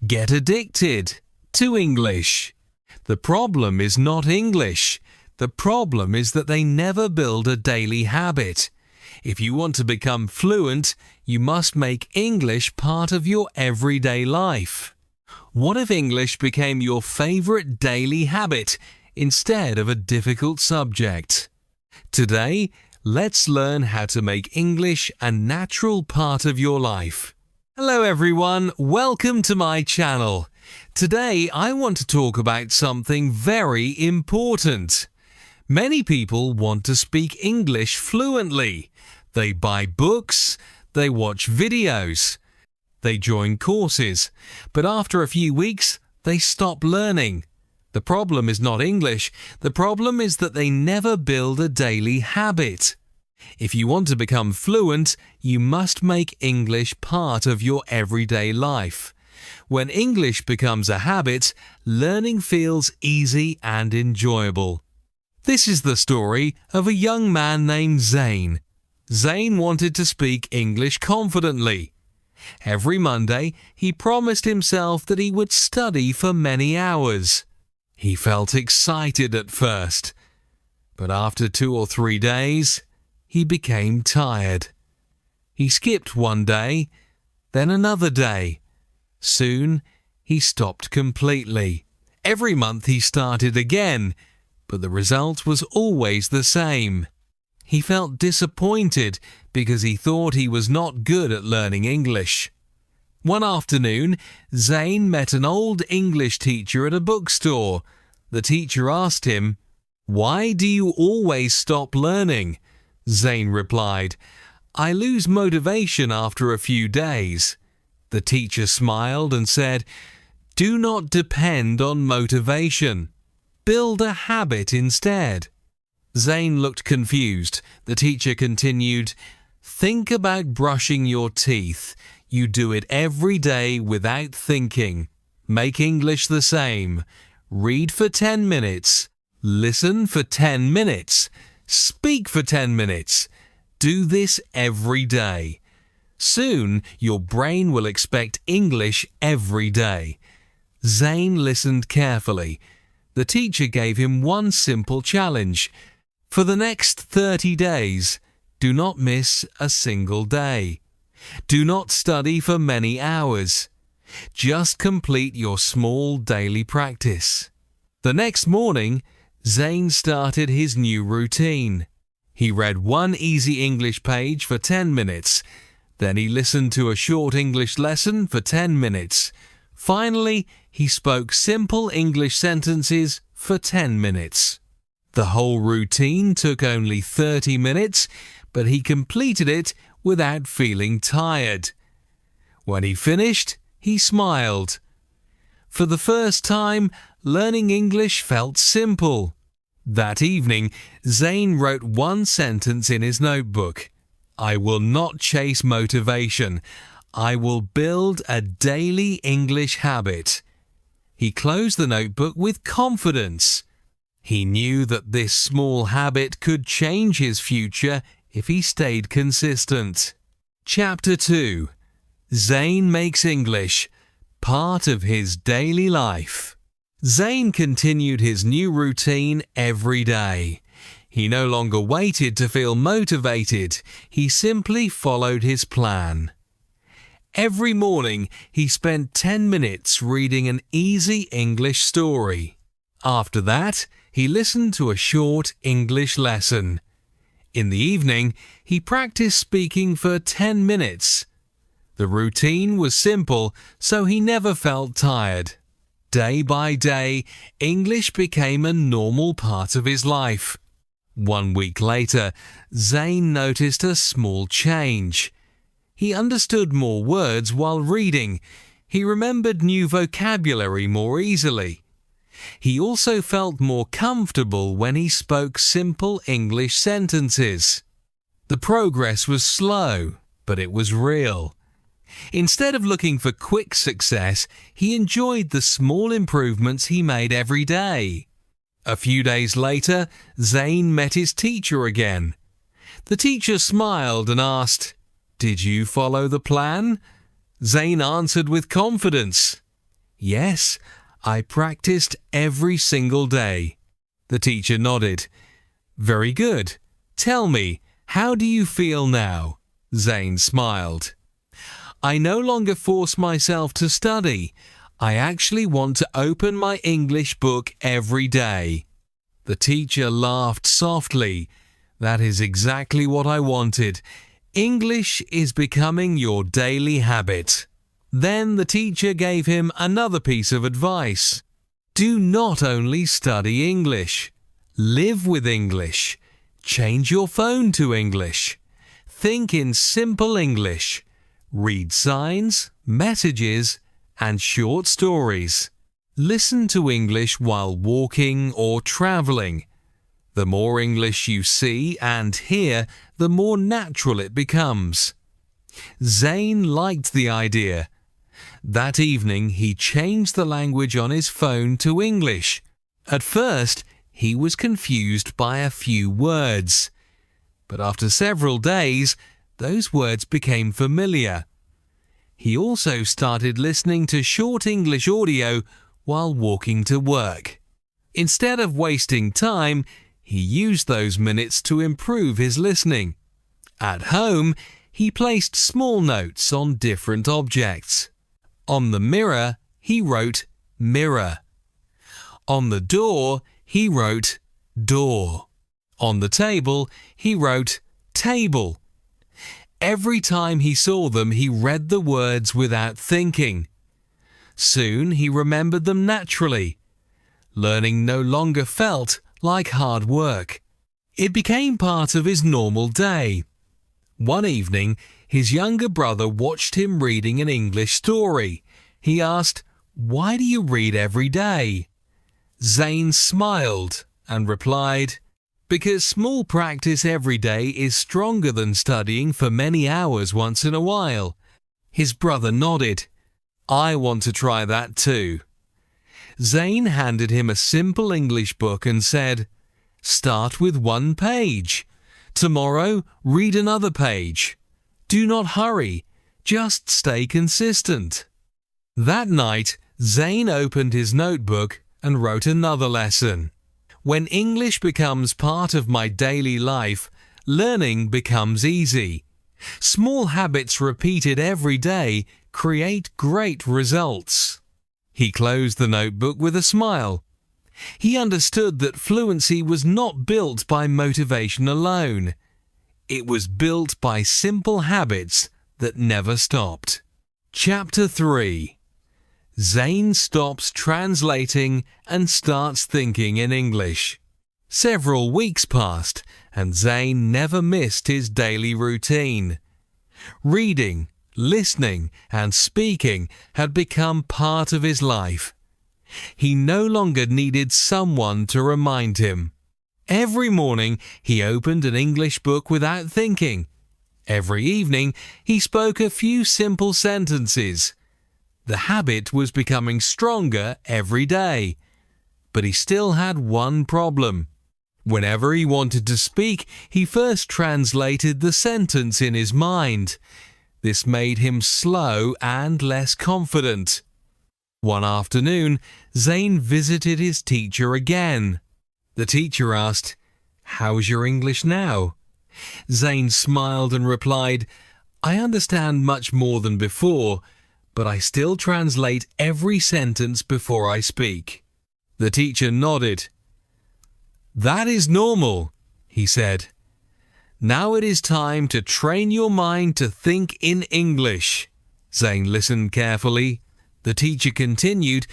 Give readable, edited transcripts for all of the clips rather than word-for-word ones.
Get addicted to English. The problem is not English. The problem is that they never build a daily habit. If you want to become fluent, you must make English part of your everyday life. What if English became your favorite daily habit instead of a difficult subject? Today, let's learn how to make English a natural part of your life. Hello everyone, welcome to my channel. Today I want to talk about something very important. Many people want to speak English fluently. They buy books, they watch videos, they join courses, but after a few weeks they stop learning. The problem is not English, the problem is that they never build a daily habit. If you want to become fluent, you must make English part of your everyday life. When English becomes a habit, learning feels easy and enjoyable. This is the story of a young man named Zane. Zane wanted to speak English confidently. Every Monday, he promised himself that he would study for many hours. He felt excited at first, but after 2 or 3 days, he became tired. He skipped one day, then another day. Soon, he stopped completely. Every month he started again, but the result was always the same. He felt disappointed because he thought he was not good at learning English. One afternoon, Zane met an old English teacher at a bookstore. The teacher asked him, "Why do you always stop learning?" Zane replied, "I lose motivation after a few days." The teacher smiled and said, "Do not depend on motivation. Build a habit instead." Zane looked confused. The teacher continued, "Think about brushing your teeth. You do it every day without thinking. Make English the same. Read for 10 minutes. Listen for 10 minutes. Speak for 10 minutes. Do this every day. Soon, your brain will expect English every day." Zane listened carefully. The teacher gave him one simple challenge. For the next 30 days, do not miss a single day. Do not study for many hours. Just complete your small daily practice. The next morning, Zane started his new routine. He read one easy English page for 10 minutes. Then he listened to a short English lesson for 10 minutes. Finally, he spoke simple English sentences for 10 minutes. The whole routine took only 30 minutes, but he completed it without feeling tired. When he finished, he smiled. For the first time, learning English felt simple. That evening, Zane wrote one sentence in his notebook. "I will not chase motivation. I will build a daily English habit." He closed the notebook with confidence. He knew that this small habit could change his future if he stayed consistent. Chapter 2. Zane makes English part of his daily life. Zane continued his new routine every day. He no longer waited to feel motivated. He simply followed his plan. Every morning, he spent 10 minutes reading an easy English story. After that, he listened to a short English lesson. In the evening, he practiced speaking for 10 minutes. The routine was simple, so he never felt tired. Day by day, English became a normal part of his life. 1 week later, Zane noticed a small change. He understood more words while reading. He remembered new vocabulary more easily. He also felt more comfortable when he spoke simple English sentences. The progress was slow, but it was real. Instead of looking for quick success, he enjoyed the small improvements he made every day. A few days later, Zane met his teacher again. The teacher smiled and asked, "Did you follow the plan?" Zane answered with confidence, Yes, I practiced every single day. The teacher nodded. Very good. Tell me, how do you feel now? Zane smiled. I no longer force myself to study. I actually want to open my English book every day. The teacher laughed softly. That is exactly what I wanted. English is becoming your daily habit. Then the teacher gave him another piece of advice. Do not only study English. Live with English. Change your phone to English. Think in simple English. Read signs, messages, and short stories. Listen to English while walking or traveling. The more English you see and hear, the more natural it becomes. Zane liked the idea. That evening, he changed the language on his phone to English. At first, he was confused by a few words. But after several days, those words became familiar. He also started listening to short English audio while walking to work. Instead of wasting time, he used those minutes to improve his listening. At home, he placed small notes on different objects. On the mirror, he wrote mirror. On the door, he wrote door. On the table, he wrote table. Every time he saw them, he read the words without thinking. Soon he remembered them naturally. Learning no longer felt like hard work. It became part of his normal day. One evening, his younger brother watched him reading an English story. He asked, "Why do you read every day?" Zane smiled and replied, "Because small practice every day is stronger than studying for many hours once in a while." His brother nodded. "I want to try that too." Zane handed him a simple English book and said, "Start with one page. Tomorrow, read another page. Do not hurry, just stay consistent." That night, Zane opened his notebook and wrote another lesson. When English becomes part of my daily life, learning becomes easy. Small habits repeated every day create great results. He closed the notebook with a smile. He understood that fluency was not built by motivation alone. It was built by simple habits that never stopped. Chapter 3. Zane stops translating and starts thinking in English. Several weeks passed, and Zane never missed his daily routine. Reading, listening, and speaking had become part of his life. He no longer needed someone to remind him. Every morning, he opened an English book without thinking. Every evening, he spoke a few simple sentences. The habit was becoming stronger every day. But he still had one problem. Whenever he wanted to speak, he first translated the sentence in his mind. This made him slow and less confident. One afternoon, Zane visited his teacher again. The teacher asked, "How's your English now?" Zane smiled and replied, "I understand much more than before, but I still translate every sentence before I speak." The teacher nodded. "That is normal," he said. "Now it is time to train your mind to think in English." Zane listened carefully. The teacher continued,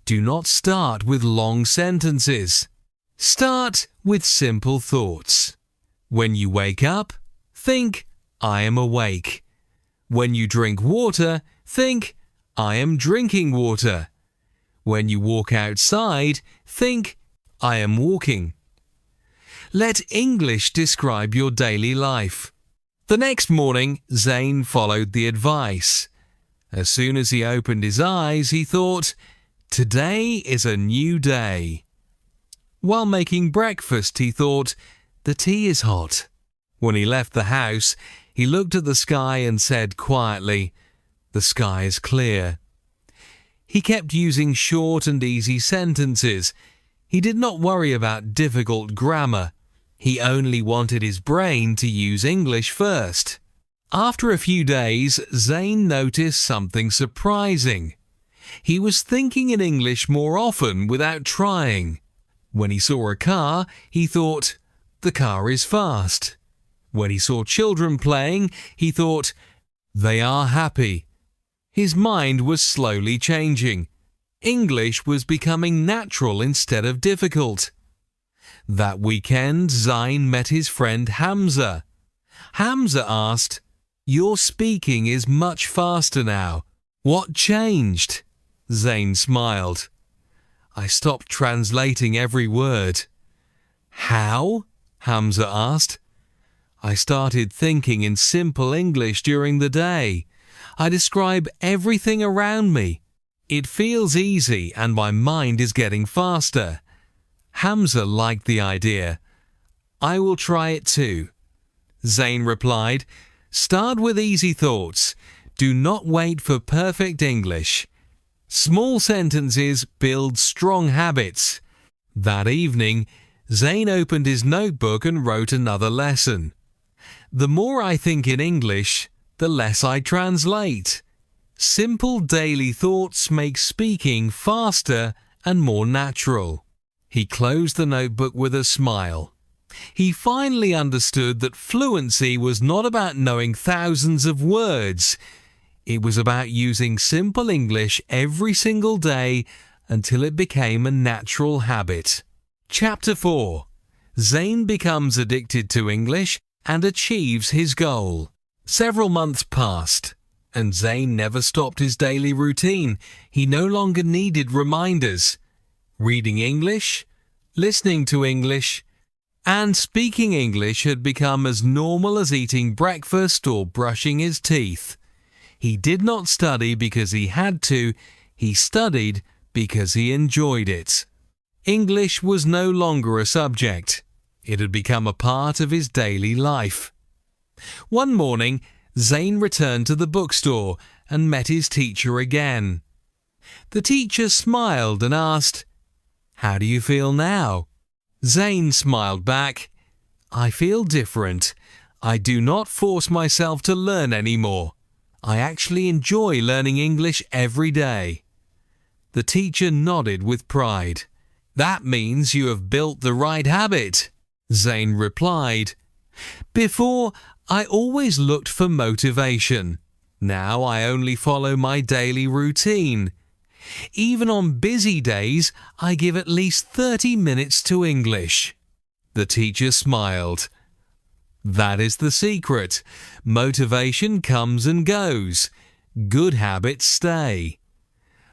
"Do not start with long sentences. Start with simple thoughts. When you wake up, think, I am awake. When you drink water, think, I am drinking water. When you walk outside, think, I am walking. Let English describe your daily life. The next morning, Zane followed the advice. As soon as he opened his eyes, he thought, "Today is a new day." While making breakfast, he thought, "The tea is hot." When he left the house, he looked at the sky and said quietly, "The sky is clear." He kept using short and easy sentences. He did not worry about difficult grammar. He only wanted his brain to use English first. After a few days, Zane noticed something surprising. He was thinking in English more often without trying. When he saw a car, he thought, "The car is fast." When he saw children playing, he thought, "They are happy." His mind was slowly changing. English was becoming natural instead of difficult. That weekend, Zane met his friend Hamza. Hamza asked, "Your speaking is much faster now. What changed?" Zane smiled. "I stopped translating every word." "How?" Hamza asked. "I started thinking in simple English during the day. I describe everything around me. It feels easy and my mind is getting faster." Hamza liked the idea. "I will try it too." Zane replied, "Start with easy thoughts. Do not wait for perfect English. Small sentences build strong habits." That evening, Zane opened his notebook and wrote another lesson. "The more I think in English, the less I translate. Simple daily thoughts make speaking faster and more natural." He closed the notebook with a smile. He finally understood that fluency was not about knowing thousands of words. It was about using simple English every single day until it became a natural habit. Chapter 4. Zane becomes addicted to English and achieves his goal. Several months passed, and Zane never stopped his daily routine. He no longer needed reminders. Reading English, listening to English, and speaking English had become as normal as eating breakfast or brushing his teeth. He did not study because he had to, he studied because he enjoyed it. English was no longer a subject. It had become a part of his daily life. One morning, Zane returned to the bookstore and met his teacher again. The teacher smiled and asked, "How do you feel now?" Zane smiled back, "I feel different. I do not force myself to learn anymore. I actually enjoy learning English every day." The teacher nodded with pride. "That means you have built the right habit," Zane replied. "Before, I always looked for motivation. Now I only follow my daily routine. Even on busy days, I give at least 30 minutes to English." The teacher smiled. "That is the secret. Motivation comes and goes. Good habits stay."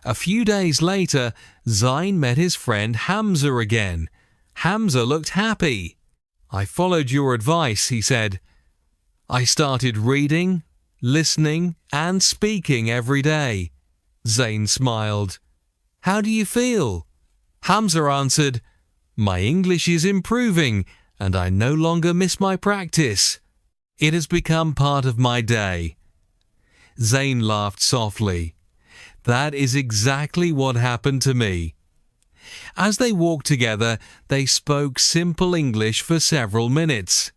A few days later, Zane met his friend Hamza again. Hamza looked happy. "I followed your advice," he said. "I started reading, listening, and speaking every day." Zane smiled. "How do you feel?" Hamza answered, "My English is improving, and I no longer miss my practice. It has become part of my day." Zane laughed softly. "That is exactly what happened to me." As they walked together, they spoke simple English for several minutes.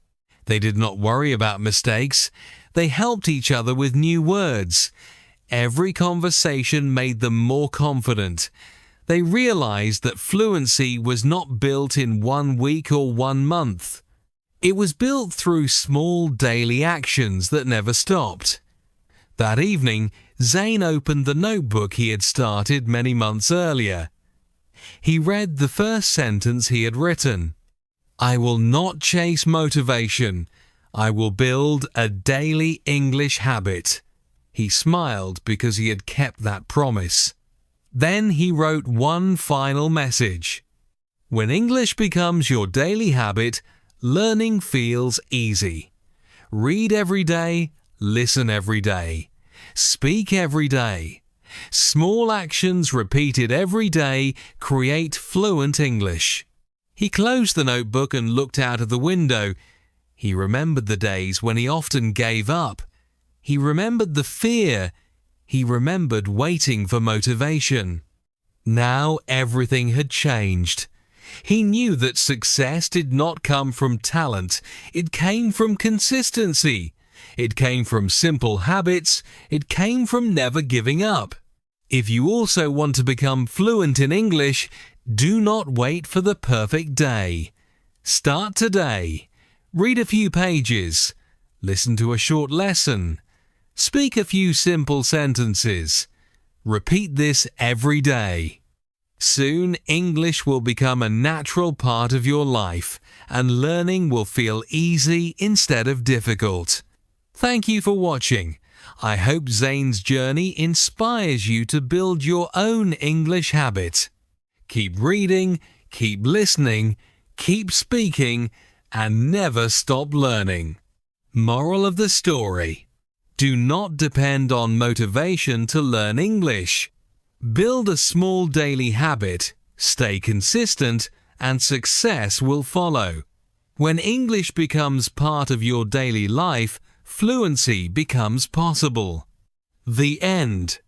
They did not worry about mistakes. They helped each other with new words. Every conversation made them more confident. They realized that fluency was not built in 1 week or 1 month. It was built through small daily actions that never stopped. That evening, Zane opened the notebook he had started many months earlier. He read the first sentence he had written. "I will not chase motivation. I will build a daily English habit." He smiled because he had kept that promise. Then he wrote one final message. When English becomes your daily habit, learning feels easy. Read every day, listen every day, speak every day. Small actions repeated every day create fluent English. He closed the notebook and looked out of the window. He remembered the days when he often gave up. He remembered the fear. He remembered waiting for motivation. Now everything had changed. He knew that success did not come from talent. It came from consistency. It came from simple habits. It came from never giving up. If you also want to become fluent in English, do not wait for the perfect day. Start today. Read a few pages. Listen to a short lesson. Speak a few simple sentences. Repeat this every day. Soon, English will become a natural part of your life, and learning will feel easy instead of difficult. Thank you for watching. I hope Zane's journey inspires you to build your own English habit. Keep reading, keep listening, keep speaking, and never stop learning. Moral of the story: do not depend on motivation to learn English. Build a small daily habit, stay consistent, and success will follow. When English becomes part of your daily life, fluency becomes possible. The end.